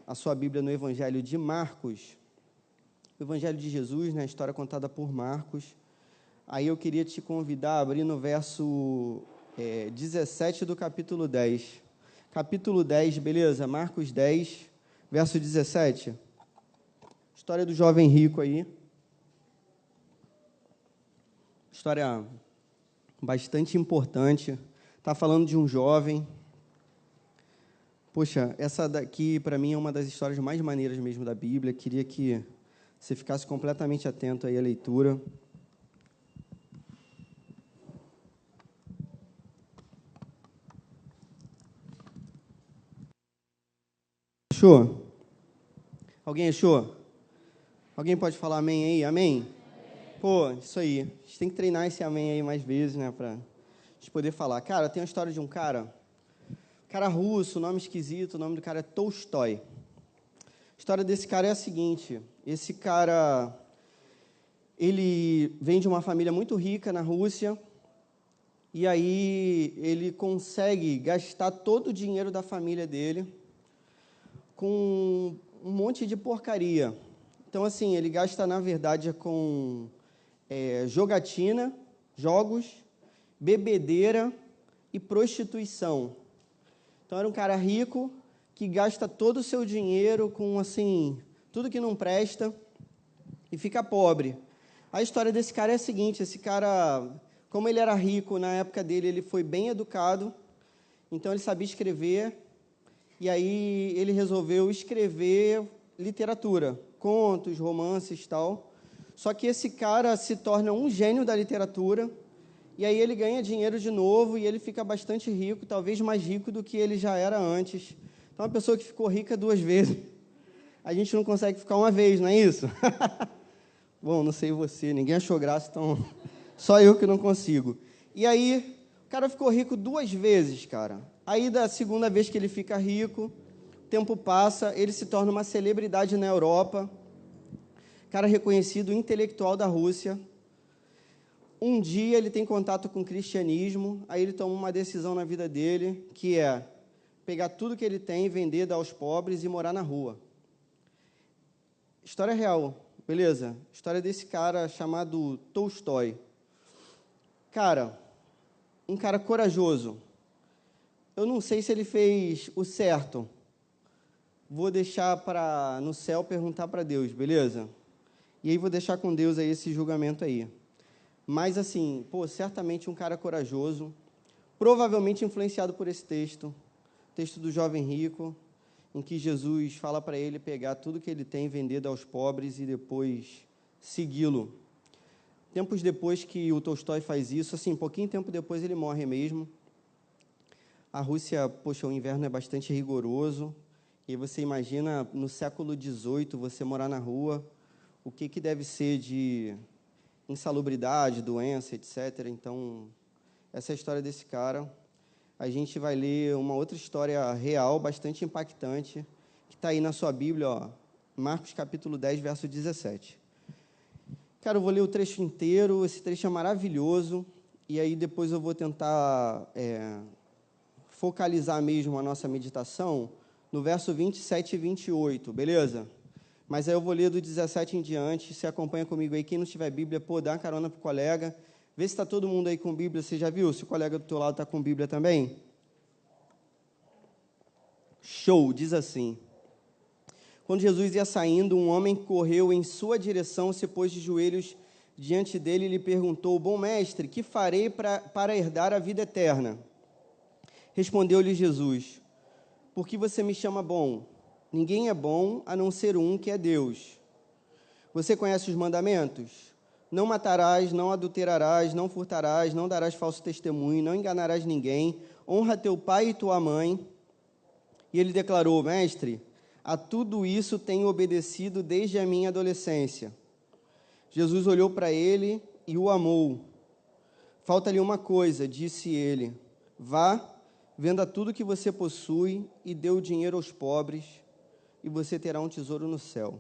a sua Bíblia no Evangelho de Marcos, o Evangelho de Jesus, né, a história contada por Marcos. Aí eu queria te convidar a abrir no verso 17 do capítulo 10. Capítulo 10, beleza? Marcos 10, verso 17. História do jovem rico aí. História bastante importante. Está falando de um jovem. Poxa, essa daqui, para mim, é uma das histórias mais maneiras mesmo da Bíblia. Queria que você ficasse completamente atento aí à leitura. Achou? Alguém achou? Alguém pode falar amém aí? Amém? Pô, isso aí. A gente tem que treinar esse amém aí mais vezes, né? Pra gente poder falar. Cara, tem uma história de um cara russo, nome esquisito, o nome do cara é Tolstói. A história desse cara é a seguinte: esse cara, ele vem de uma família muito rica na Rússia, e aí ele consegue gastar todo o dinheiro da família dele com um monte de porcaria. Então, assim, ele gasta, na verdade, com jogatina, jogos, bebedeira e prostituição. Então, era um cara rico que gasta todo o seu dinheiro com, assim, tudo que não presta e fica pobre. A história desse cara é a seguinte: esse cara, como ele era rico na época dele, ele foi bem educado, então ele sabia escrever, e aí ele resolveu escrever literatura, contos, romances e tal. Só que esse cara se torna um gênio da literatura, e aí ele ganha dinheiro de novo, e ele fica bastante rico, talvez mais rico do que ele já era antes. Então, uma pessoa que ficou rica 2 vezes, a gente não consegue ficar uma vez, não é isso? Bom, não sei você, ninguém achou graça, então só eu que não consigo. E aí, o cara ficou rico 2 vezes, cara. Aí, da segunda vez que ele fica rico, o tempo passa, ele se torna uma celebridade na Europa, cara reconhecido, intelectual da Rússia. Um dia ele tem contato com o cristianismo, aí ele toma uma decisão na vida dele, que é pegar tudo que ele tem, vender, dar aos pobres e morar na rua. História real, beleza? História desse cara chamado Tolstói. Cara, um cara corajoso. Eu não sei se ele fez o certo. Vou deixar para no céu perguntar para Deus, beleza? E aí vou deixar com Deus aí esse julgamento aí. Mas assim, certamente um cara corajoso, provavelmente influenciado por esse texto do jovem rico, em que Jesus fala para ele pegar tudo que ele tem, vender aos pobres e depois segui-lo. Tempos depois que o Tolstói faz isso, assim, pouquinho tempo depois ele morre mesmo. A Rússia, o inverno é bastante rigoroso, e você imagina, no século XVIII, você morar na rua, o que deve ser de insalubridade, doença, etc. Então, essa é a história desse cara. A gente vai ler uma outra história real, bastante impactante, que está aí na sua Bíblia, ó, Marcos capítulo 10, verso 17. Cara, eu vou ler o trecho inteiro, esse trecho é maravilhoso, e aí depois eu vou tentar focalizar mesmo a nossa meditação no verso 27 e 28, beleza? Mas aí eu vou ler do 17 em diante, você acompanha comigo aí. Quem não tiver Bíblia, dá uma carona pro colega, vê se está todo mundo aí com Bíblia. Você já viu se o colega do teu lado está com Bíblia também? Show, diz assim: quando Jesus ia saindo, um homem correu em sua direção, se pôs de joelhos diante dele e lhe perguntou: bom mestre, que farei para herdar a vida eterna? Respondeu-lhe Jesus: por que você me chama bom? Ninguém é bom a não ser um, que é Deus. Você conhece os mandamentos? Não matarás, não adulterarás, não furtarás, não darás falso testemunho, não enganarás ninguém, honra teu pai e tua mãe. E ele declarou: mestre, a tudo isso tenho obedecido desde a minha adolescência. Jesus olhou para ele e o amou. Falta-lhe uma coisa, disse ele: vá, venda tudo que você possui e dê o dinheiro aos pobres, e você terá um tesouro no céu.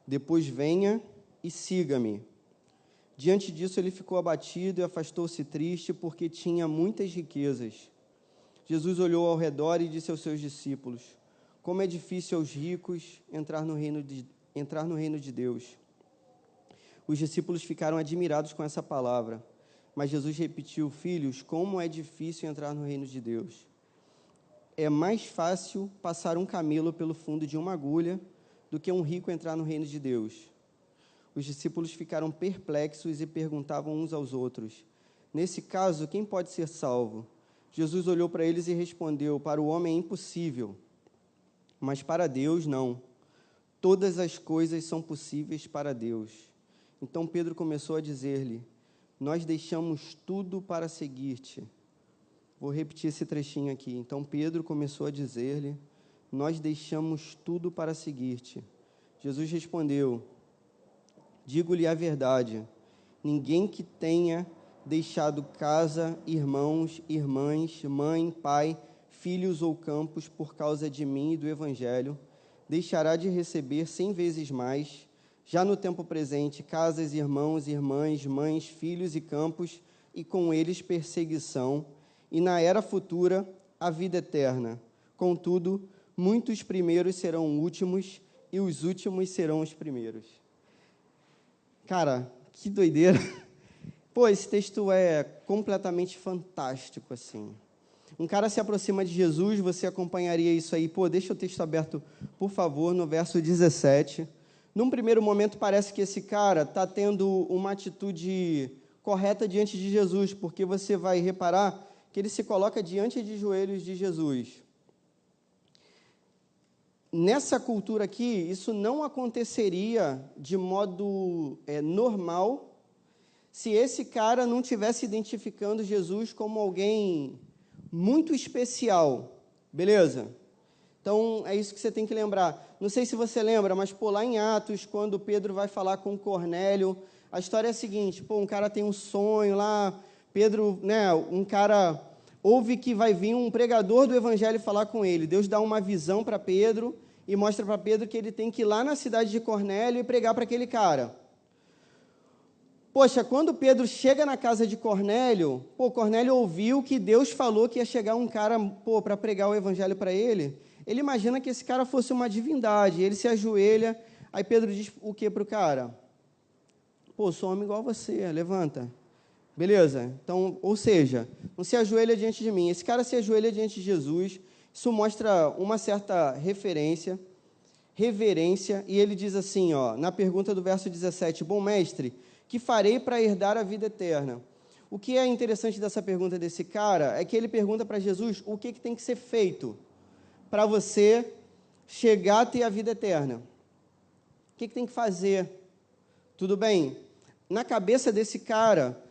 Depois venha e siga-me. Diante disso, ele ficou abatido e afastou-se triste, porque tinha muitas riquezas. Jesus olhou ao redor e disse aos seus discípulos: como é difícil aos ricos entrar no reino de Deus. Os discípulos ficaram admirados com essa palavra, mas Jesus repetiu: filhos, como é difícil entrar no reino de Deus. É mais fácil passar um camelo pelo fundo de uma agulha do que um rico entrar no reino de Deus. Os discípulos ficaram perplexos e perguntavam uns aos outros: nesse caso, quem pode ser salvo? Jesus olhou para eles e respondeu: para o homem é impossível, mas para Deus não. Todas as coisas são possíveis para Deus. Então Pedro começou a dizer-lhe: nós deixamos tudo para seguir-te. Vou repetir esse trechinho aqui. Então Pedro começou a dizer-lhe: nós deixamos tudo para seguir-te. Jesus respondeu: digo-lhe a verdade, ninguém que tenha deixado casa, irmãos, irmãs, mãe, pai, filhos ou campos por causa de mim e do Evangelho, deixará de receber 100 vezes mais, já no tempo presente, casas, irmãos, irmãs, mães, filhos e campos, e com eles perseguição, e na era futura a vida eterna. Contudo, muitos primeiros serão últimos, e os últimos serão os primeiros. Cara, que doideira. Pô, esse texto é completamente fantástico, assim. Um cara se aproxima de Jesus, você acompanharia isso aí. Pô, deixa o texto aberto, por favor, no verso 17. Num primeiro momento, parece que esse cara está tendo uma atitude correta diante de Jesus, porque você vai reparar que ele se coloca diante de joelhos de Jesus. Nessa cultura aqui, isso não aconteceria de modo normal se esse cara não estivesse identificando Jesus como alguém muito especial, beleza? Então, é isso que você tem que lembrar. Não sei se você lembra, mas, lá em Atos, quando Pedro vai falar com Cornélio, a história é a seguinte: um cara tem um sonho lá, Pedro, um cara ouve que vai vir um pregador do evangelho falar com ele. Deus dá uma visão para Pedro e mostra para Pedro que ele tem que ir lá na cidade de Cornélio e pregar para aquele cara. Poxa, quando Pedro chega na casa de Cornélio, Cornélio ouviu que Deus falou que ia chegar um cara, para pregar o evangelho para ele. Ele imagina que esse cara fosse uma divindade, ele se ajoelha, aí Pedro diz o que para o cara? Sou homem igual a você, levanta. Beleza? Então, ou seja, não se ajoelha diante de mim. Esse cara se ajoelha diante de Jesus, isso mostra uma certa reverência, e ele diz assim, na pergunta do verso 17, bom mestre, que farei para herdar a vida eterna? O que é interessante dessa pergunta desse cara é que ele pergunta para Jesus o que tem que ser feito para você chegar a ter a vida eterna. O que tem que fazer? Tudo bem, na cabeça desse cara,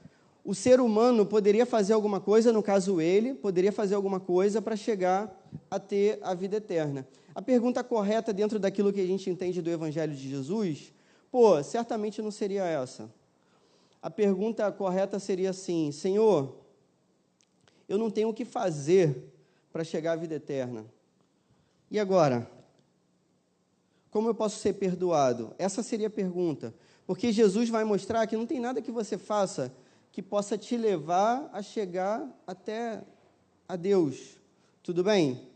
o ser humano poderia fazer alguma coisa, no caso ele, poderia fazer alguma coisa para chegar a ter a vida eterna. A pergunta correta dentro daquilo que a gente entende do Evangelho de Jesus, certamente não seria essa. A pergunta correta seria assim: Senhor, eu não tenho o que fazer para chegar à vida eterna. E agora? Como eu posso ser perdoado? Essa seria a pergunta. Porque Jesus vai mostrar que não tem nada que você faça que possa te levar a chegar até a Deus. Tudo bem?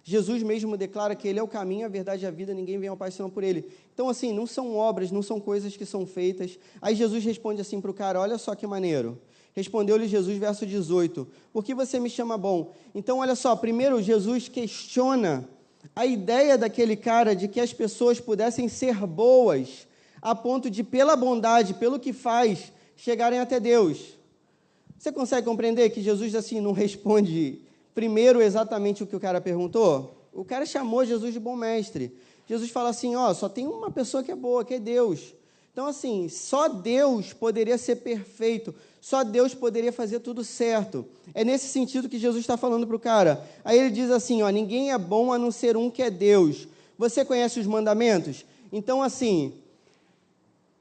Jesus mesmo declara que Ele é o caminho, a verdade e a vida, ninguém vem ao Pai senão por Ele. Então, assim, não são obras, não são coisas que são feitas. Aí Jesus responde assim para o cara, olha só que maneiro. Respondeu-lhe Jesus, verso 18, por que você me chama bom? Então, olha só, primeiro Jesus questiona a ideia daquele cara de que as pessoas pudessem ser boas, a ponto de, pela bondade, pelo que faz, chegarem até Deus. Você consegue compreender que Jesus, assim, não responde primeiro exatamente o que o cara perguntou? O cara chamou Jesus de bom mestre. Jesus fala assim, só tem uma pessoa que é boa, que é Deus. Então, assim, só Deus poderia ser perfeito, só Deus poderia fazer tudo certo. É nesse sentido que Jesus está falando para o cara. Aí ele diz assim, ninguém é bom a não ser um que é Deus. Você conhece os mandamentos? Então, assim,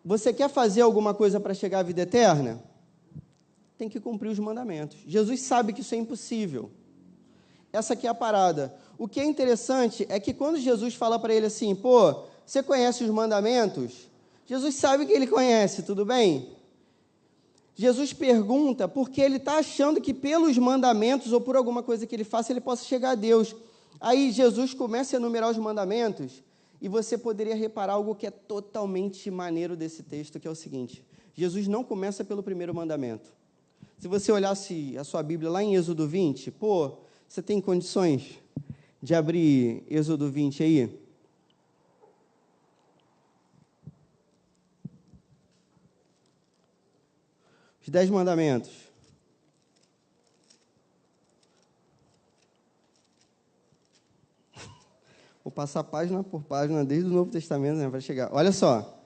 você quer fazer alguma coisa para chegar à vida eterna? Tem que cumprir os mandamentos. Jesus sabe que isso é impossível. Essa aqui é a parada. O que é interessante é que quando Jesus fala para ele assim, você conhece os mandamentos? Jesus sabe que ele conhece, tudo bem? Jesus pergunta porque ele está achando que pelos mandamentos ou por alguma coisa que ele faça, ele possa chegar a Deus. Aí Jesus começa a enumerar os mandamentos e você poderia reparar algo que é totalmente maneiro desse texto, que é o seguinte: Jesus não começa pelo primeiro mandamento. Se você olhasse a sua Bíblia lá em Êxodo 20, você tem condições de abrir Êxodo 20 aí? Os 10 mandamentos. Vou passar página por página, desde o Novo Testamento, né, para chegar. Olha só,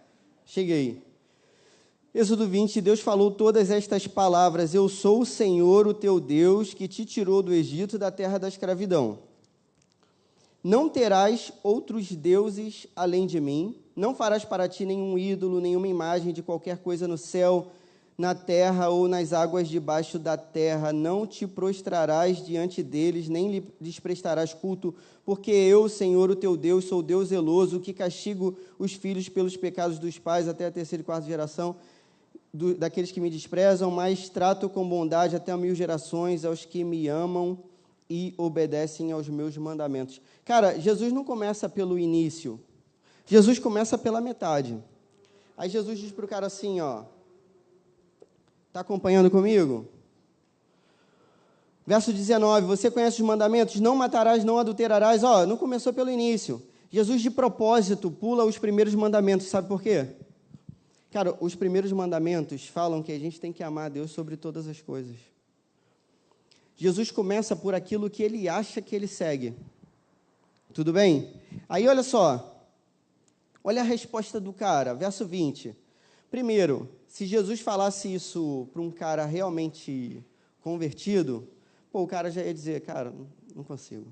cheguei. Êxodo 20, Deus falou todas estas palavras: eu sou o Senhor, o teu Deus, que te tirou do Egito, da terra da escravidão. Não terás outros deuses além de mim, não farás para ti nenhum ídolo, nenhuma imagem de qualquer coisa no céu, na terra ou nas águas debaixo da terra. Não te prostrarás diante deles, nem lhes prestarás culto, porque eu, Senhor, o teu Deus, sou Deus zeloso, que castigo os filhos pelos pecados dos pais até a terceira e quarta geração daqueles que me desprezam, mas trato com bondade até 1000 gerações aos que me amam e obedecem aos meus mandamentos. Cara, Jesus não começa pelo início, Jesus começa pela metade. Aí Jesus diz para o cara assim, ó, está acompanhando comigo? Verso 19, você conhece os mandamentos? Não matarás, não adulterarás. Ó, não começou pelo início. Jesus, de propósito, pula os primeiros mandamentos. Sabe por quê? Cara, os primeiros mandamentos falam que a gente tem que amar a Deus sobre todas as coisas. Jesus começa por aquilo que ele acha que ele segue. Tudo bem? Aí, olha só. Olha a resposta do cara, verso 20. Primeiro, se Jesus falasse isso para um cara realmente convertido, o cara já ia dizer, cara, não consigo.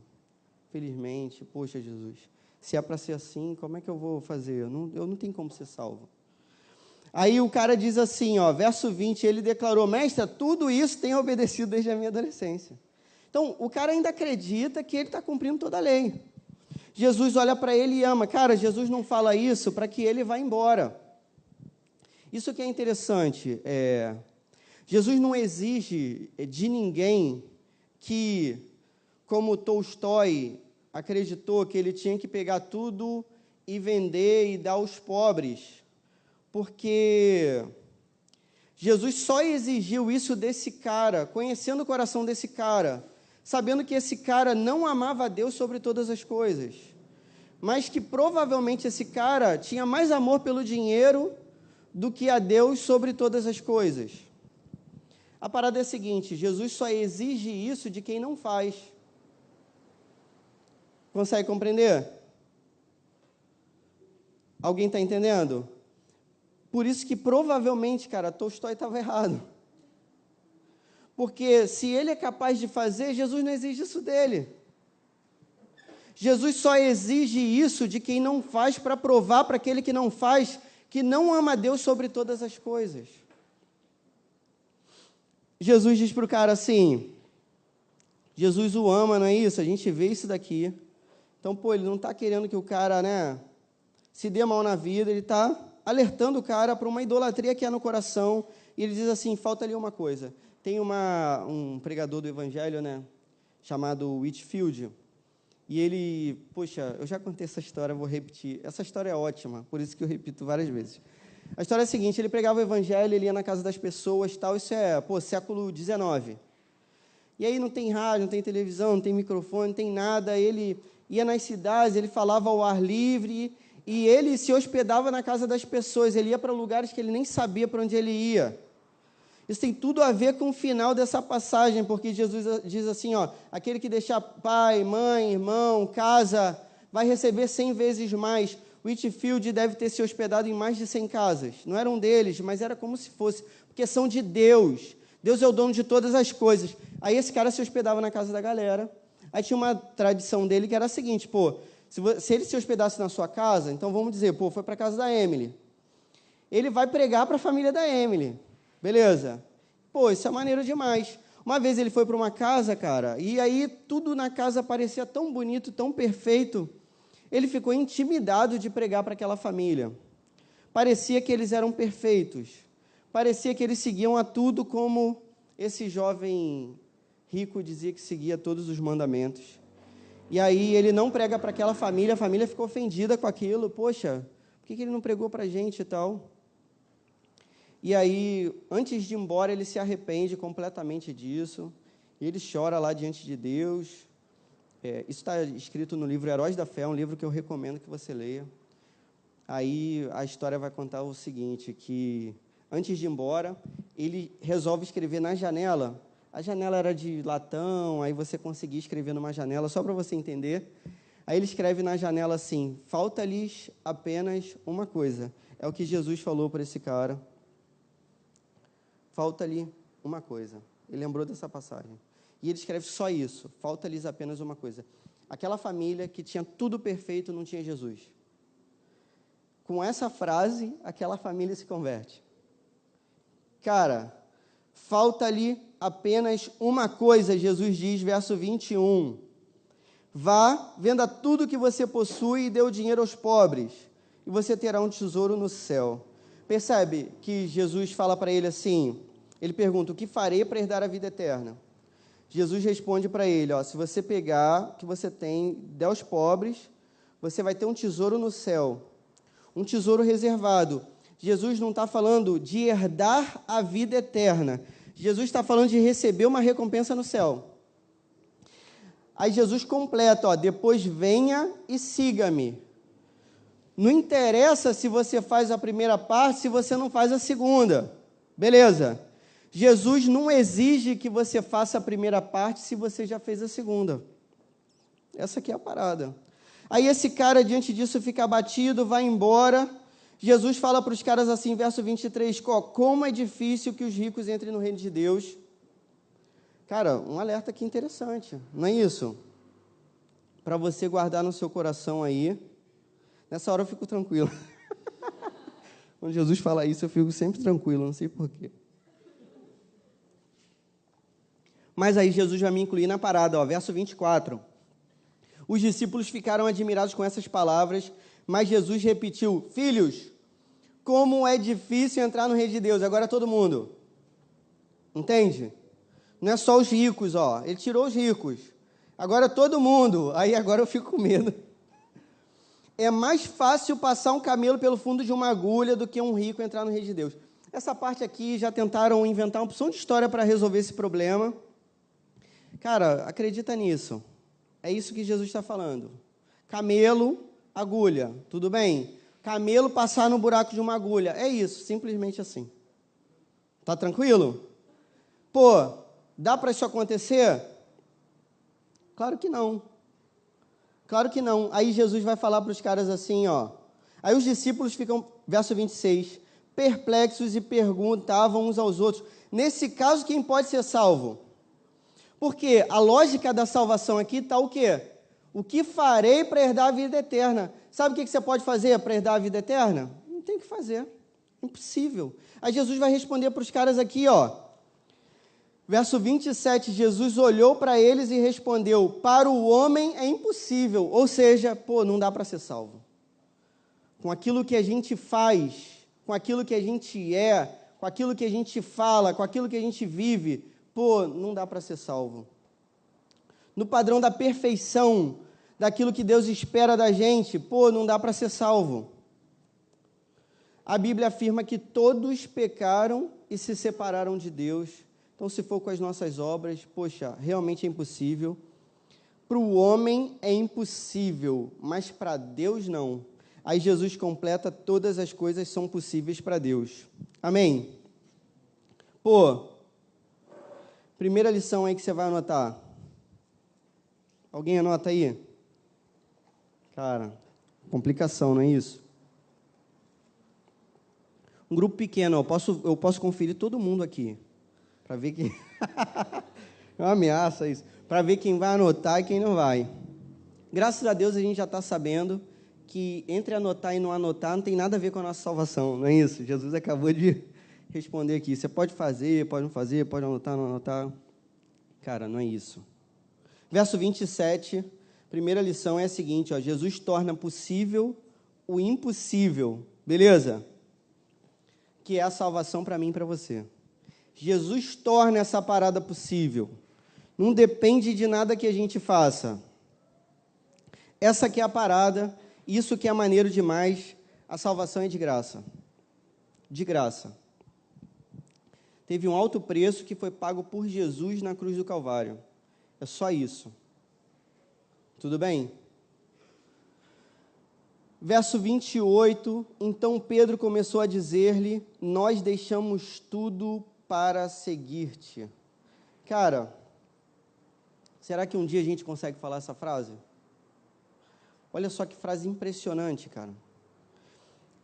Felizmente, poxa, Jesus, se é para ser assim, como é que eu vou fazer? Eu não tenho como ser salvo. Aí o cara diz assim, ó, verso 20, ele declarou, mestre, tudo isso tenho obedecido desde a minha adolescência. Então, o cara ainda acredita que ele está cumprindo toda a lei. Jesus olha para ele e ama. Cara, Jesus não fala isso para que ele vá embora. Isso que é interessante. Jesus não exige de ninguém que, como Tolstói acreditou que ele tinha que pegar tudo e vender e dar aos pobres, porque Jesus só exigiu isso desse cara, conhecendo o coração desse cara, sabendo que esse cara não amava a Deus sobre todas as coisas, mas que provavelmente esse cara tinha mais amor pelo dinheiro do que a Deus sobre todas as coisas. A parada é a seguinte, Jesus só exige isso de quem não faz. Consegue compreender? Alguém está entendendo? Por isso que provavelmente, cara, Tolstói estava errado. Porque se ele é capaz de fazer, Jesus não exige isso dele. Jesus só exige isso de quem não faz para provar para aquele que não faz que não ama a Deus sobre todas as coisas. Jesus diz para o cara assim, Jesus o ama, não é isso? A gente vê isso daqui. Então, ele não está querendo que o cara, se dê mal na vida, ele está alertando o cara para uma idolatria que há no coração, e ele diz assim, falta ali uma coisa. Tem um pregador do evangelho, chamado Whitefield, e ele, eu já contei essa história, vou repetir. Essa história é ótima, por isso que eu repito várias vezes. A história é a seguinte, ele pregava o evangelho, ele ia na casa das pessoas, tal, isso é, século XIX. E aí não tem rádio, não tem televisão, não tem microfone, não tem nada, ele ia nas cidades, ele falava ao ar livre, e ele se hospedava na casa das pessoas, ele ia para lugares que ele nem sabia para onde ele ia. Isso tem tudo a ver com o final dessa passagem, porque Jesus diz assim, aquele que deixar pai, mãe, irmão, casa, vai receber 100 vezes mais. Whitefield deve ter se hospedado em mais de 100 casas. Não eram deles, mas era como se fosse, porque são de Deus. Deus é o dono de todas as coisas. Aí esse cara se hospedava na casa da galera. Aí tinha uma tradição dele que era a seguinte, se ele se hospedasse na sua casa, então vamos dizer, foi para a casa da Emily. Ele vai pregar para a família da Emily. Beleza? Isso é maneiro demais. Uma vez ele foi para uma casa, cara, e aí tudo na casa parecia tão bonito, tão perfeito, ele ficou intimidado de pregar para aquela família. Parecia que eles eram perfeitos. Parecia que eles seguiam a tudo como esse jovem rico dizia que seguia todos os mandamentos. E aí ele não prega para aquela família, a família ficou ofendida com aquilo. Poxa, por que ele não pregou para a gente e tal? E aí, antes de ir embora, ele se arrepende completamente disso. Ele chora lá diante de Deus. Isso está escrito no livro Heróis da Fé, um livro que eu recomendo que você leia. Aí a história vai contar o seguinte, que antes de ir embora, ele resolve escrever na janela. A janela era de latão, aí você conseguia escrever numa janela, só para você entender. Aí ele escreve na janela assim, falta-lhes apenas uma coisa. É o que Jesus falou para esse cara. Falta-lhe uma coisa. Ele lembrou dessa passagem. E ele escreve só isso, falta-lhes apenas uma coisa. Aquela família que tinha tudo perfeito não tinha Jesus. Com essa frase, aquela família se converte. Cara, falta-lhe apenas uma coisa, Jesus diz, verso 21. Vá, venda tudo que você possui e dê o dinheiro aos pobres, e você terá um tesouro no céu. Percebe que Jesus fala para ele assim, ele pergunta, o que farei para herdar a vida eterna? Jesus responde para ele, se você pegar o que você tem, der aos pobres, você vai ter um tesouro no céu, um tesouro reservado. Jesus não está falando de herdar a vida eterna, Jesus está falando de receber uma recompensa no céu. Aí Jesus completa, depois venha e siga-me. Não interessa se você faz a primeira parte, se você não faz a segunda. Beleza. Jesus não exige que você faça a primeira parte se você já fez a segunda. Essa aqui é a parada. Aí esse cara, diante disso, fica abatido, vai embora. Jesus fala para os caras assim, verso 23, como é difícil que os ricos entrem no reino de Deus. Cara, um alerta aqui interessante, não é isso? Para você guardar no seu coração aí. Nessa hora eu fico tranquilo. Quando Jesus fala isso, eu fico sempre tranquilo, não sei porquê. Mas aí Jesus vai me incluir na parada, verso 24. Os discípulos ficaram admirados com essas palavras, mas Jesus repetiu, filhos, como é difícil entrar no reino de Deus. Agora todo mundo. Entende? Não é só os ricos, ele tirou os ricos. Agora todo mundo. Aí agora eu fico com medo. É mais fácil passar um camelo pelo fundo de uma agulha do que um rico entrar no reino de Deus. Essa parte aqui já tentaram inventar uma opção de história para resolver esse problema. Cara, acredita nisso. É isso que Jesus está falando. Camelo, agulha, tudo bem? Camelo passar no buraco de uma agulha. É isso, simplesmente assim. Tá tranquilo? Pô, dá para isso acontecer? Claro que não. Claro que não. Aí Jesus vai falar para os caras assim, Aí os discípulos ficam, verso 26, perplexos e perguntavam uns aos outros, nesse caso, quem pode ser salvo? Porque a lógica da salvação aqui está o quê? O que farei para herdar a vida eterna? Sabe o que você pode fazer para herdar a vida eterna? Não tem o que fazer. Impossível. Aí Jesus vai responder para os caras aqui, Verso 27, Jesus olhou para eles e respondeu, para o homem é impossível. Ou seja, não dá para ser salvo. Com aquilo que a gente faz, com aquilo que a gente é, com aquilo que a gente fala, com aquilo que a gente vive, não dá para ser salvo. No padrão da perfeição, daquilo que Deus espera da gente, não dá para ser salvo. A Bíblia afirma que todos pecaram e se separaram de Deus. Então, se for com as nossas obras, realmente é impossível. Para o homem é impossível, mas para Deus não. Aí Jesus completa, todas as coisas são possíveis para Deus. Amém? Primeira lição aí que você vai anotar. Alguém anota aí? Cara, complicação, não é isso? Um grupo pequeno, eu posso conferir todo mundo aqui. Para ver quem... É uma ameaça isso. Para ver quem vai anotar e quem não vai. Graças a Deus a gente já está sabendo que entre anotar e não anotar não tem nada a ver com a nossa salvação, não é isso? Jesus acabou de responder aqui. Você pode fazer, pode não fazer, pode anotar, não anotar. Cara, não é isso. Verso 27, primeira lição é a seguinte, Jesus torna possível o impossível, beleza? Que é a salvação para mim e para você. Jesus torna essa parada possível. Não depende de nada que a gente faça. Essa aqui é a parada, isso que é maneiro demais, a salvação é de graça. De graça. Teve um alto preço que foi pago por Jesus na cruz do Calvário. É só isso. Tudo bem? Verso 28, então Pedro começou a dizer-lhe, nós deixamos tudo para seguir-te. Cara, será que um dia a gente consegue falar essa frase? Olha só que frase impressionante, cara.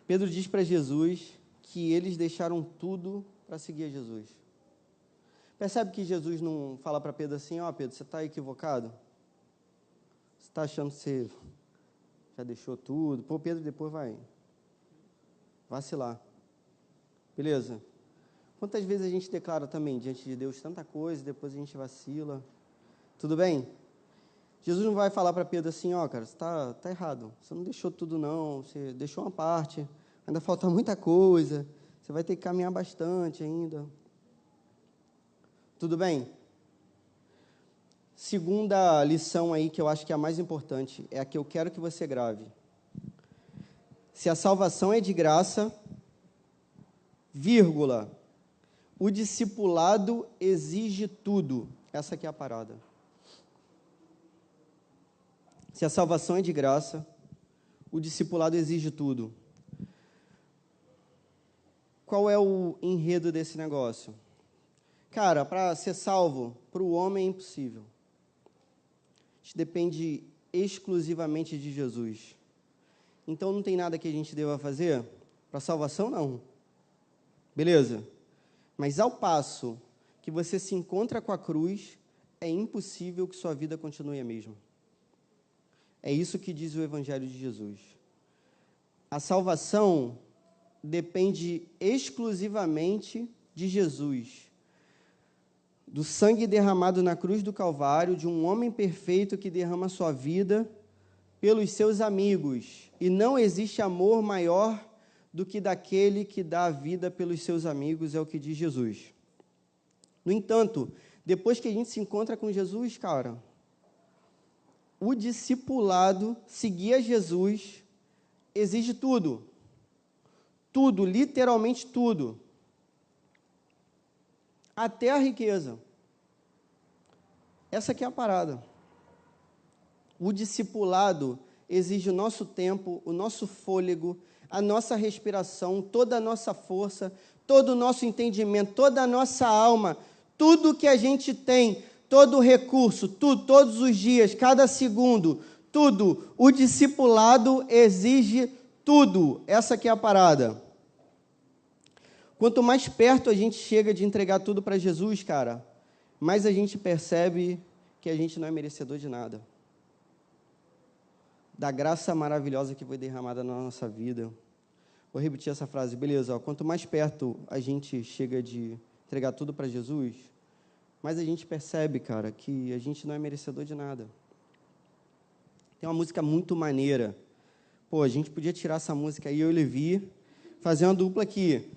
Pedro diz para Jesus que eles deixaram tudo para seguir a Jesus. Percebe que Jesus não fala para Pedro assim, ó, Pedro, você está equivocado? Você está achando que você já deixou tudo? Pô, Pedro depois vai vacilar. Beleza? Quantas vezes a gente declara também diante de Deus tanta coisa, depois a gente vacila? Tudo bem? Jesus não vai falar para Pedro assim, ó, cara, você está errado, você não deixou tudo não, você deixou uma parte, ainda falta muita coisa, você vai ter que caminhar bastante ainda. Tudo bem? Segunda lição aí, que eu acho que é a mais importante, é a que eu quero que você grave. Se a salvação é de graça, vírgula, o discipulado exige tudo. Essa aqui é a parada. Se a salvação é de graça, o discipulado exige tudo. Qual é o enredo desse negócio? Cara, para ser salvo, para o homem é impossível. Isso depende exclusivamente de Jesus. Então não tem nada que a gente deva fazer? Para salvação, não. Beleza? Mas ao passo que você se encontra com a cruz, é impossível que sua vida continue a mesma. É isso que diz o Evangelho de Jesus. A salvação depende exclusivamente de Jesus, do sangue derramado na cruz do Calvário, de um homem perfeito que derrama sua vida pelos seus amigos. E não existe amor maior do que daquele que dá a vida pelos seus amigos, é o que diz Jesus. No entanto, depois que a gente se encontra com Jesus, cara, o discipulado, seguir a Jesus, exige tudo. Tudo, literalmente tudo. Até a riqueza. Essa aqui é a parada. O discipulado exige o nosso tempo, o nosso fôlego, a nossa respiração, toda a nossa força, todo o nosso entendimento, toda a nossa alma, tudo que a gente tem, todo o recurso, tudo, todos os dias, cada segundo, tudo. O discipulado exige tudo. Essa aqui é a parada. Quanto mais perto a gente chega de entregar tudo para Jesus, cara, mais a gente percebe que a gente não é merecedor de nada. Da graça maravilhosa que foi derramada na nossa vida. Vou repetir essa frase, beleza? Ó, quanto mais perto a gente chega de entregar tudo para Jesus, mais a gente percebe, cara, que a gente não é merecedor de nada. Tem uma música muito maneira. Pô, a gente podia tirar essa música aí, eu e Levi, fazer uma dupla aqui.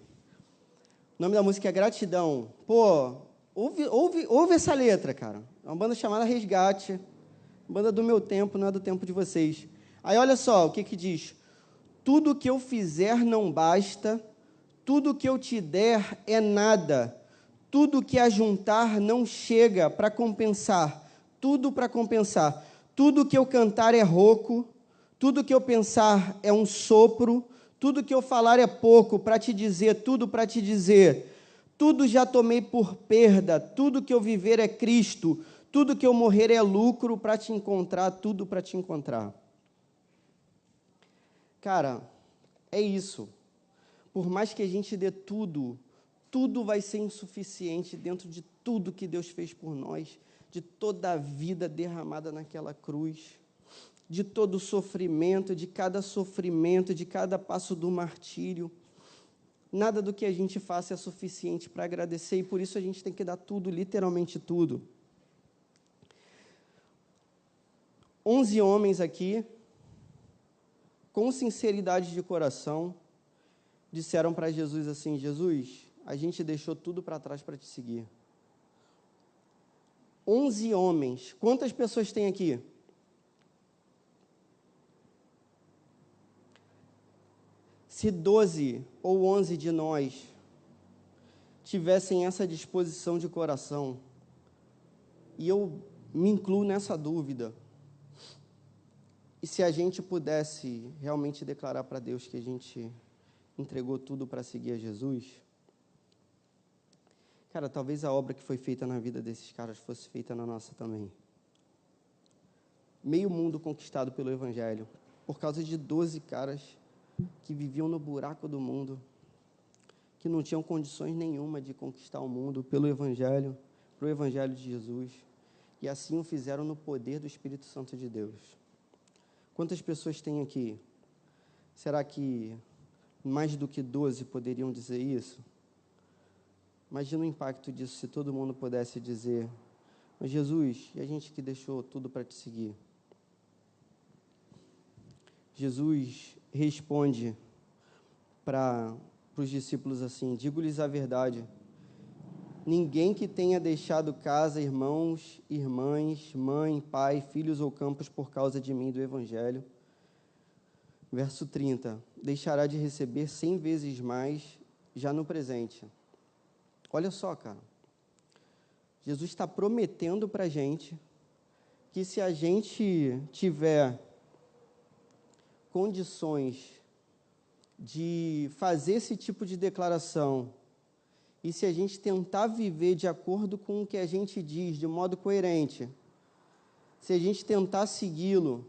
O nome da música é Gratidão. Pô, ouve essa letra, cara. É uma banda chamada Resgate. Banda do meu tempo, não é do tempo de vocês. Aí olha só o que diz. Tudo que eu fizer não basta, tudo que eu te der é nada, tudo que ajuntar não chega para compensar, tudo para compensar. Tudo que eu cantar é rouco, tudo que eu pensar é um sopro, tudo que eu falar é pouco para te dizer, tudo para te dizer. Tudo já tomei por perda, tudo que eu viver é Cristo, tudo que eu morrer é lucro para te encontrar, tudo para te encontrar. Cara, é isso. Por mais que a gente dê tudo, tudo vai ser insuficiente dentro de tudo que Deus fez por nós, de toda a vida derramada naquela cruz, de todo o sofrimento, de cada passo do martírio. Nada do que a gente faça é suficiente para agradecer, e por isso a gente tem que dar tudo, literalmente tudo. 11 homens aqui, com sinceridade de coração, disseram para Jesus assim, Jesus, a gente deixou tudo para trás para te seguir. 11 homens. Quantas pessoas tem aqui? Se 12 ou 11 de nós tivessem essa disposição de coração, e eu me incluo nessa dúvida, e se a gente pudesse realmente declarar para Deus que a gente entregou tudo para seguir a Jesus, cara, talvez a obra que foi feita na vida desses caras fosse feita na nossa também. Meio mundo conquistado pelo Evangelho, por causa de 12 caras que viviam no buraco do mundo, que não tinham condições nenhuma de conquistar o mundo pelo Evangelho, pelo Evangelho de Jesus, e assim o fizeram no poder do Espírito Santo de Deus. Quantas pessoas tem aqui? Será que mais do que 12 poderiam dizer isso? Imagina o impacto disso se todo mundo pudesse dizer: mas Jesus, e a gente que deixou tudo para te seguir? Jesus responde para os discípulos assim: digo-lhes a verdade, ninguém que tenha deixado casa, irmãos, irmãs, mãe, pai, filhos ou campos por causa de mim e do Evangelho, verso 30, deixará de receber 100 vezes mais já no presente. Olha só, cara, Jesus está prometendo para a gente que se a gente tiver condições de fazer esse tipo de declaração, e se a gente tentar viver de acordo com o que a gente diz, de modo coerente, se a gente tentar segui-lo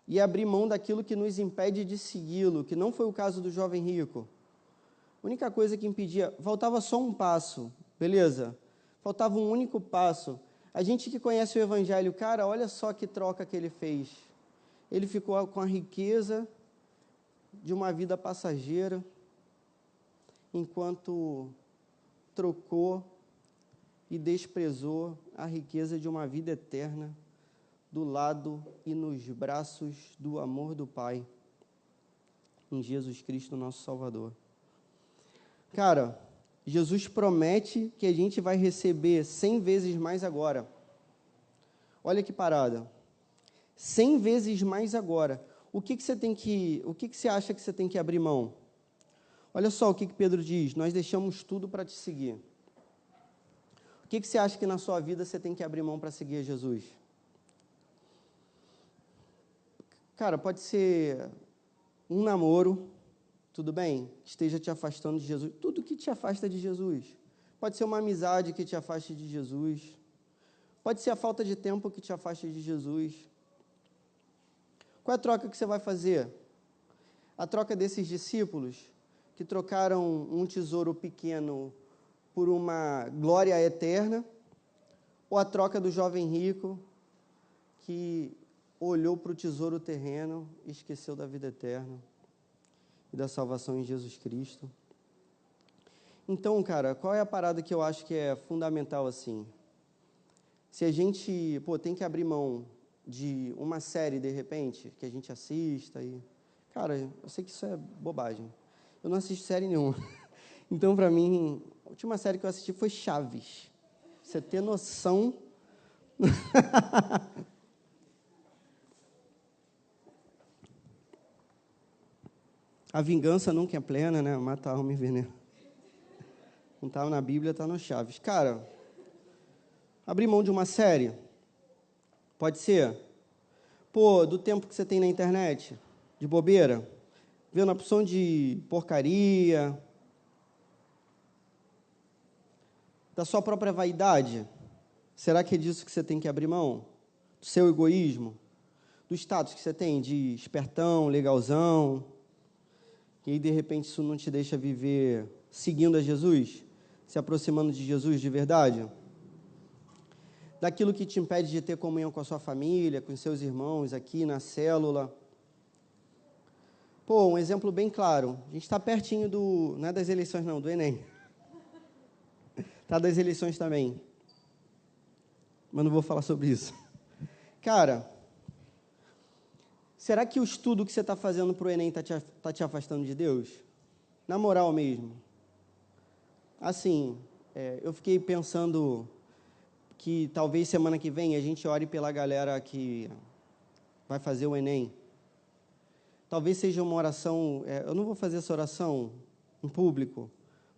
e abrir mão daquilo que nos impede de segui-lo, que não foi o caso do jovem rico. A única coisa que impedia, faltava só um passo, beleza? Faltava um único passo. A gente que conhece o Evangelho, cara, olha só que troca que ele fez. Ele ficou com a riqueza de uma vida passageira, enquanto trocou e desprezou a riqueza de uma vida eterna do lado e nos braços do amor do Pai, em Jesus Cristo, nosso Salvador. Cara, Jesus promete que a gente vai receber 100 vezes mais agora. Olha que parada. 100 vezes mais agora. O que você acha que você tem que abrir mão? Olha só o que Pedro diz: nós deixamos tudo para te seguir. O que você acha que na sua vida você tem que abrir mão para seguir a Jesus? Cara, pode ser um namoro, tudo bem? Esteja te afastando de Jesus. Tudo que te afasta de Jesus. Pode ser uma amizade que te afaste de Jesus. Pode ser a falta de tempo que te afaste de Jesus. Qual é a troca que você vai fazer? A troca desses discípulos que trocaram um tesouro pequeno por uma glória eterna, ou a troca do jovem rico que olhou para o tesouro terreno e esqueceu da vida eterna e da salvação em Jesus Cristo? Então, cara, qual é a parada que eu acho que é fundamental assim? Se a gente, tem que abrir mão de uma série, de repente, que a gente assista e... Cara, eu sei que isso é bobagem. Eu não assisto série nenhuma. Então, para mim, a última série que eu assisti foi Chaves. Você ter noção... A vingança nunca é plena, né? Mata a alma e veneno. Não está na Bíblia, está no Chaves. Cara, abrir mão de uma série, pode ser? Do tempo que você tem na internet, de bobeira, vendo a opção de porcaria, da sua própria vaidade. Será que é disso que você tem que abrir mão? Do seu egoísmo? Do status que você tem de espertão, legalzão? E aí, de repente, isso não te deixa viver seguindo a Jesus? Se aproximando de Jesus de verdade? Daquilo que te impede de ter comunhão com a sua família, com os seus irmãos aqui na célula. Um exemplo bem claro. A gente está pertinho não é das eleições não, do Enem. Está das eleições também. Mas não vou falar sobre isso. Cara, será que o estudo que você está fazendo para o Enem está te afastando de Deus? Na moral mesmo. Assim, eu fiquei pensando que talvez semana que vem a gente ore pela galera que vai fazer o Enem. talvez seja uma oração, eu não vou fazer essa oração em público,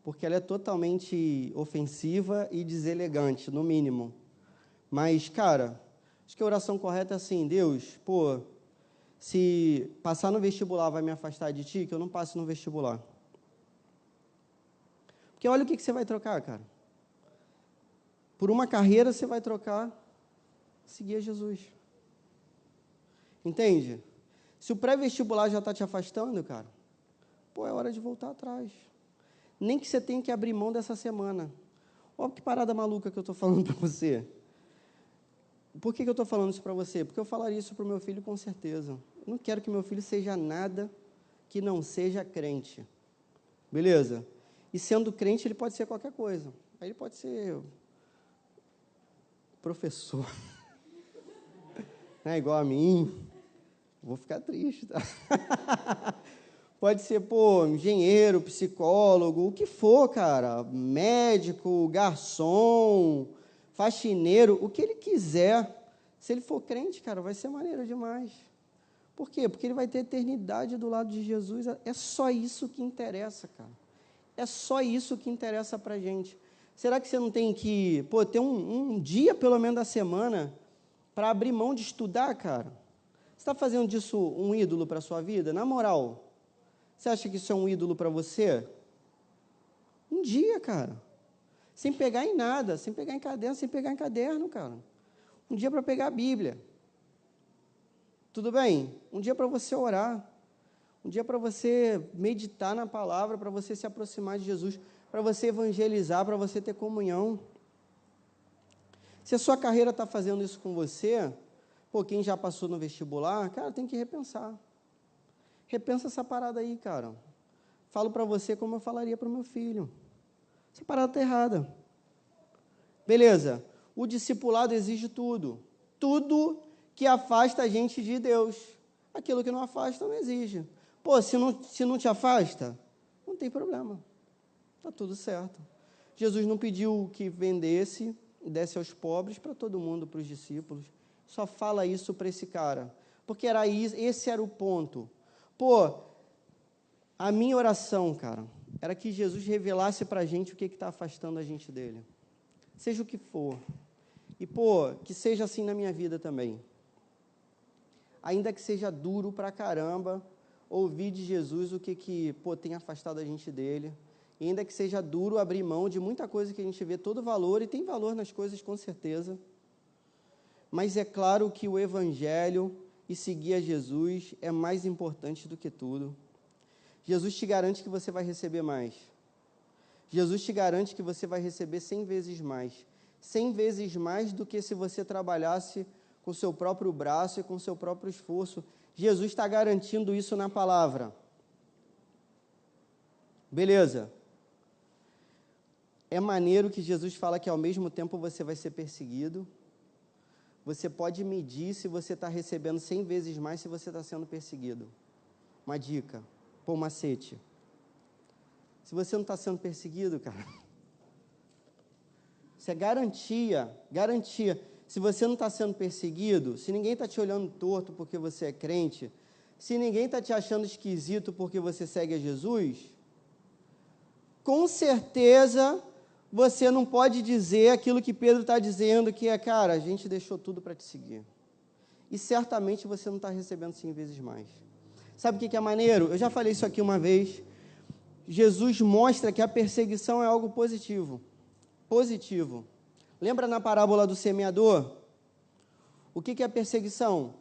porque ela é totalmente ofensiva e deselegante, no mínimo. Mas, cara, acho que a oração correta é assim: Deus, pô, se passar no vestibular vai me afastar de ti, que eu não passe no vestibular. Porque olha o que você vai trocar, cara. Por uma carreira você vai trocar seguir a Jesus. Entende? Se o pré-vestibular já está te afastando, cara, pô, é hora de voltar atrás. Nem que você tenha que abrir mão dessa semana. Olha que parada maluca que eu estou falando para você. Por que eu estou falando isso para você? Porque eu falaria isso para o meu filho com certeza. Eu não quero que meu filho seja nada que não seja crente. Beleza? E sendo crente, ele pode ser qualquer coisa. Aí ele pode ser professor. Não é igual a mim. Vou ficar triste, tá? Pode ser, pô, engenheiro, psicólogo, o que for, cara. Médico, garçom, faxineiro, o que ele quiser. Se ele for crente, cara, vai ser maneiro demais. Por quê? Porque ele vai ter eternidade do lado de Jesus. É só isso que interessa, cara. É só isso que interessa pra gente. Será que você não tem que, pô, ter um dia, pelo menos, da semana para abrir mão de estudar, cara? Você está fazendo disso um ídolo para a sua vida? Na moral, você acha que isso é um ídolo para você? Um dia, cara. Sem pegar em nada, sem pegar em caderno, cara. Um dia para pegar a Bíblia. Tudo bem? Um dia para você orar. Um dia para você meditar na palavra, para você se aproximar de Jesus, para você evangelizar, para você ter comunhão. Se a sua carreira está fazendo isso com você, pô, quem já passou no vestibular, cara, tem que repensar. Repensa essa parada aí, cara. Falo para você como eu falaria para o meu filho. Essa parada está errada. Beleza. O discipulado exige tudo. Tudo que afasta a gente de Deus. Aquilo que não afasta, não exige. Pô, se não te afasta, não tem problema. Está tudo certo. Jesus não pediu que vendesse e desse aos pobres para todo mundo, para os discípulos. Só fala isso para esse cara. Porque esse era o ponto. Pô, a minha oração, cara, era que Jesus revelasse para a gente o que está afastando a gente dele. Seja o que for. E, pô, que seja assim na minha vida também. Ainda que seja duro pra caramba, ouvir de Jesus o que tem afastado a gente dele. E ainda que seja duro abrir mão de muita coisa que a gente vê todo valor, e tem valor nas coisas com certeza. Mas é claro que o Evangelho e seguir a Jesus é mais importante do que tudo. Jesus te garante que você vai receber mais. Jesus te garante que você vai receber 100 vezes mais. 100 vezes mais do que se você trabalhasse com seu próprio braço e com seu próprio esforço. Jesus está garantindo isso na palavra. Beleza. É maneiro que Jesus fala que ao mesmo tempo você vai ser perseguido. Você pode medir se você está recebendo 100 vezes mais se você está sendo perseguido. Uma dica, pô, macete. Se você não está sendo perseguido, cara, isso é garantia. Se você não está sendo perseguido, se ninguém está te olhando torto porque você é crente, se ninguém está te achando esquisito porque você segue a Jesus, com certeza você não pode dizer aquilo que Pedro está dizendo, que é, cara, a gente deixou tudo para te seguir. E certamente você não está recebendo 100 vezes mais. Sabe o que é maneiro? Eu já falei isso aqui uma vez. Jesus mostra que a perseguição é algo positivo. Positivo. Lembra na parábola do semeador? O que é perseguição?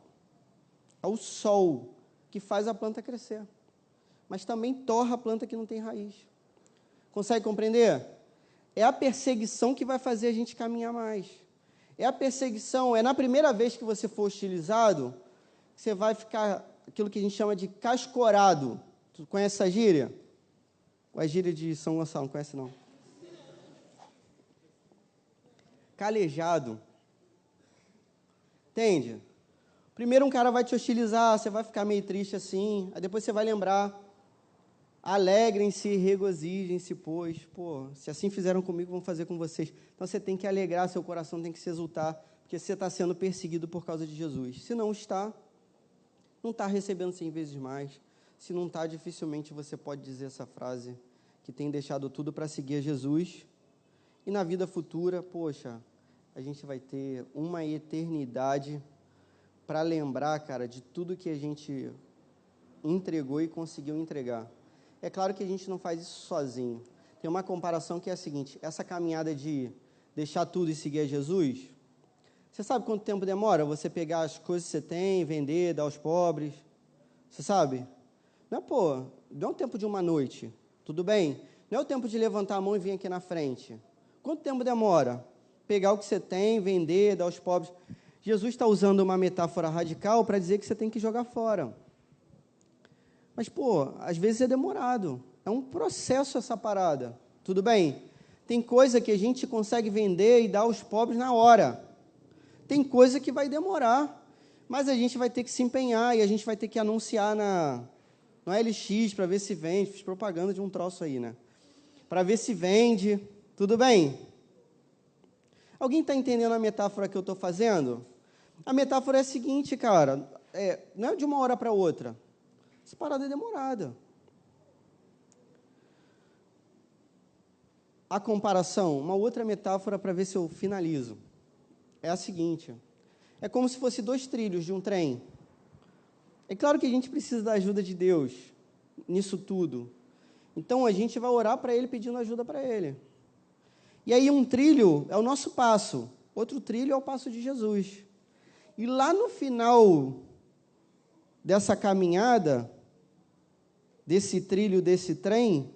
É o sol que faz a planta crescer, mas também torra a planta que não tem raiz. Consegue compreender? É a perseguição que vai fazer a gente caminhar mais. É a perseguição, é na primeira vez que você for hostilizado, que você vai ficar, aquilo que a gente chama de cascorado. Tu conhece essa gíria? A gíria de São Gonçalo, não conhece não? Calejado. Entende? Primeiro um cara vai te hostilizar, você vai ficar meio triste assim, aí depois você vai lembrar, alegrem-se e regozijem-se, pois, pô, se assim fizeram comigo, vão fazer com vocês. Então você tem que alegrar, seu coração tem que se exultar, porque você está sendo perseguido por causa de Jesus. Se não está, não está recebendo 100 vezes mais, Se não está, dificilmente você pode dizer essa frase, que tem deixado tudo para seguir a Jesus. E na vida futura, poxa, a gente vai ter uma eternidade para lembrar, cara, de tudo que a gente entregou e conseguiu entregar. É claro que a gente não faz isso sozinho. Tem uma comparação que é a seguinte: essa caminhada de deixar tudo e seguir a Jesus, você sabe quanto tempo demora você pegar as coisas que você tem, vender, dar aos pobres? Você sabe? Não é, pô, não é o tempo de uma noite, tudo bem? Não é o tempo de levantar a mão e vir aqui na frente. Quanto tempo demora? Pegar o que você tem, vender, dar aos pobres. Jesus está usando uma metáfora radical para dizer que você tem que jogar fora. Mas, pô, às vezes é demorado. É um processo essa parada. Tudo bem? Tem coisa que a gente consegue vender e dar aos pobres na hora. Tem coisa que vai demorar. Mas a gente vai ter que se empenhar e a gente vai ter que anunciar no LX para ver se vende. Fiz propaganda de um troço aí, né? Para ver se vende. Tudo bem? Alguém está entendendo a metáfora que eu estou fazendo? A metáfora é a seguinte, cara. Não é de uma hora para outra. Essa parada é demorada. A comparação, uma outra metáfora para ver se eu finalizo, é a seguinte: é como se fosse 2 trilhos de um trem. É claro que a gente precisa da ajuda de Deus nisso tudo. Então a gente vai orar para Ele pedindo ajuda para Ele. E aí um trilho é o nosso passo, outro trilho é o passo de Jesus. E lá no final dessa caminhada, desse trilho, desse trem,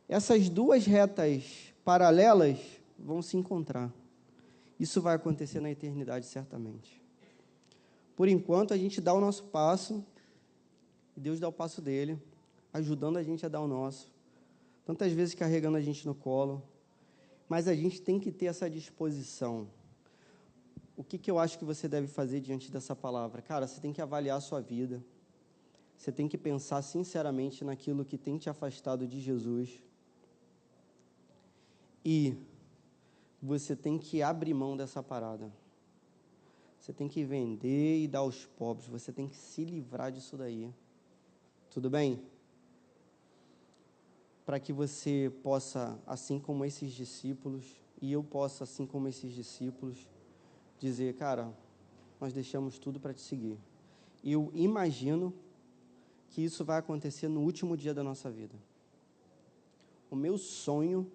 essas 2 retas paralelas vão se encontrar. Isso vai acontecer na eternidade, certamente. Por enquanto, a gente dá o nosso passo, e Deus dá o passo dele, ajudando a gente a dar o nosso, tantas vezes carregando a gente no colo, mas a gente tem que ter essa disposição. O que eu acho que você deve fazer diante dessa palavra? Cara, você tem que avaliar a sua vida, você tem que pensar sinceramente naquilo que tem te afastado de Jesus, e você tem que abrir mão dessa parada. Você tem que vender e dar aos pobres. Você tem que se livrar disso daí. Tudo bem? Para que você possa, assim como esses discípulos, e eu possa, assim como esses discípulos, dizer, cara, nós deixamos tudo para te seguir. E eu imagino que isso vai acontecer no último dia da nossa vida. O meu sonho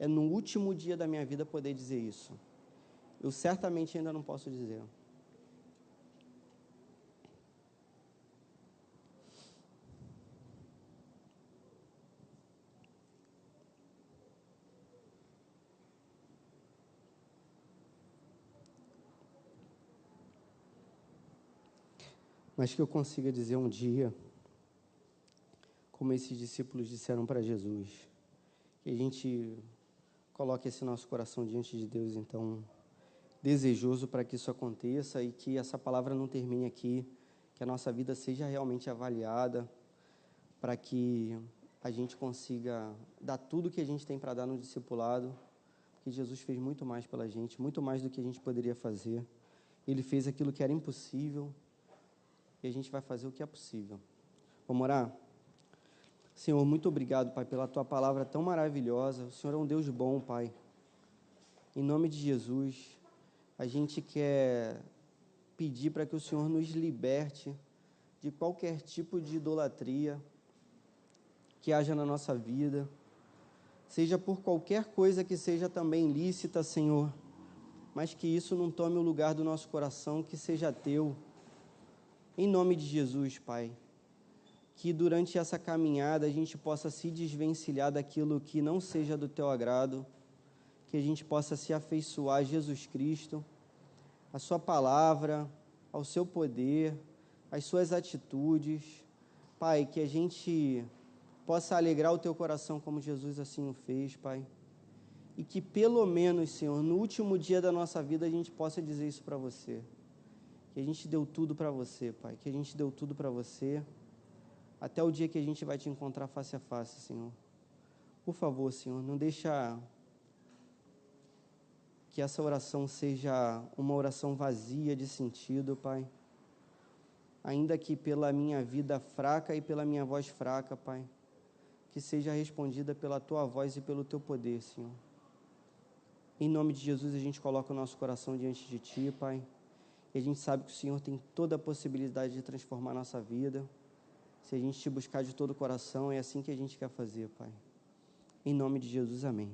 é no último dia da minha vida poder dizer isso. Eu certamente ainda não posso dizer. Mas que eu consiga dizer um dia, como esses discípulos disseram para Jesus, que a gente coloque esse nosso coração diante de Deus, então, desejoso para que isso aconteça e que essa palavra não termine aqui, que a nossa vida seja realmente avaliada, para que a gente consiga dar tudo que a gente tem para dar no discipulado, porque Jesus fez muito mais pela gente, muito mais do que a gente poderia fazer. Ele fez aquilo que era impossível e a gente vai fazer o que é possível. Vamos orar? Senhor, muito obrigado, Pai, pela Tua palavra tão maravilhosa. O Senhor é um Deus bom, Pai. Em nome de Jesus, a gente quer pedir para que o Senhor nos liberte de qualquer tipo de idolatria que haja na nossa vida, seja por qualquer coisa que seja também lícita, Senhor, mas que isso não tome o lugar do nosso coração, que seja Teu. Em nome de Jesus, Pai, que durante essa caminhada a gente possa se desvencilhar daquilo que não seja do Teu agrado, que a gente possa se afeiçoar a Jesus Cristo, a Sua palavra, ao Seu poder, às Suas atitudes. Pai, que a gente possa alegrar o Teu coração como Jesus assim o fez, Pai. E que pelo menos, Senhor, no último dia da nossa vida a gente possa dizer isso para Você. Que a gente deu tudo para Você, Pai. Que a gente deu tudo para Você. Até o dia que a gente vai Te encontrar face a face, Senhor. Por favor, Senhor, não deixa que essa oração seja uma oração vazia de sentido, Pai. ainda que pela minha vida fraca e pela minha voz fraca, Pai, que seja respondida pela Tua voz e pelo Teu poder, Senhor. Em nome de Jesus, a gente coloca o nosso coração diante de Ti, Pai, e a gente sabe que o Senhor tem toda a possibilidade de transformar a nossa vida. Se a gente Te buscar de todo o coração, é assim que a gente quer fazer, Pai. Em nome de Jesus, amém.